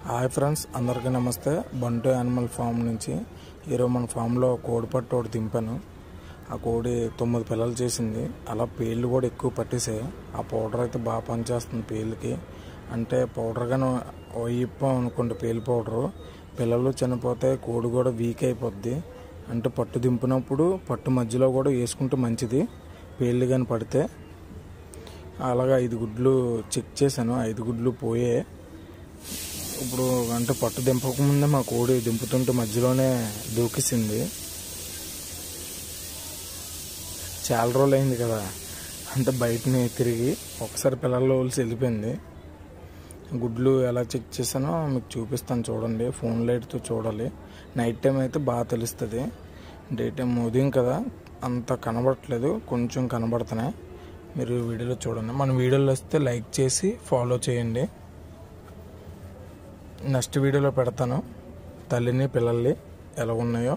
Hi friends, అందరికీ నమస్తే. బంటు యానిమల్ ఫామ్ నుంచి ఈరోజు మన ఫామ్లో కోడి పట్టు ఒకటి దింపాను. ఆ కోడి 9 పిల్లలు చేసింది. అలా పేర్లు కూడా ఎక్కువ పట్టేసాయి. ఆ పౌడర్ అయితే బాగా పనిచేస్తుంది పేర్లకి. అంటే పౌడర్ కానీ ఇప్పాం అనుకోండి, పేలు పౌడరు, పిల్లలు చనిపోతే కోడి కూడా వీక్ అయిపోద్ది. అంటే పట్టు దింపినప్పుడు పట్టు మధ్యలో కూడా వేసుకుంటే మంచిది, పేర్లు కానీ పడితే. అలాగా 5 గుడ్లు చెక్ చేశాను, 5 గుడ్లు పోయే. ఇప్పుడు అంటే పట్టు దింపకముందే మా కోడి దింపుతుంటే మధ్యలోనే దూకేసింది. చాలా రోజులు అయింది కదా, అంటే బయటని తిరిగి ఒకసారి పిల్లల్లో వలిసి వెళ్ళిపోయింది. గుడ్లు ఎలా చెక్ చేశానో మీకు చూపిస్తాను, చూడండి. ఫోన్ లైట్తో చూడాలి. నైట్ టైం అయితే బాగా తెలుస్తుంది. డే టైం ఉదయం కదా అంత కనబడట్లేదు, కొంచెం కనబడుతున్నాయి. మీరు వీడియోలో చూడండి. మన వీడియోలో వస్తే లైక్ చేసి ఫాలో చేయండి. నెక్స్ట్ వీడియోలో పెడతాను తల్లిని పిల్లల్ని ఎలా ఉన్నాయో.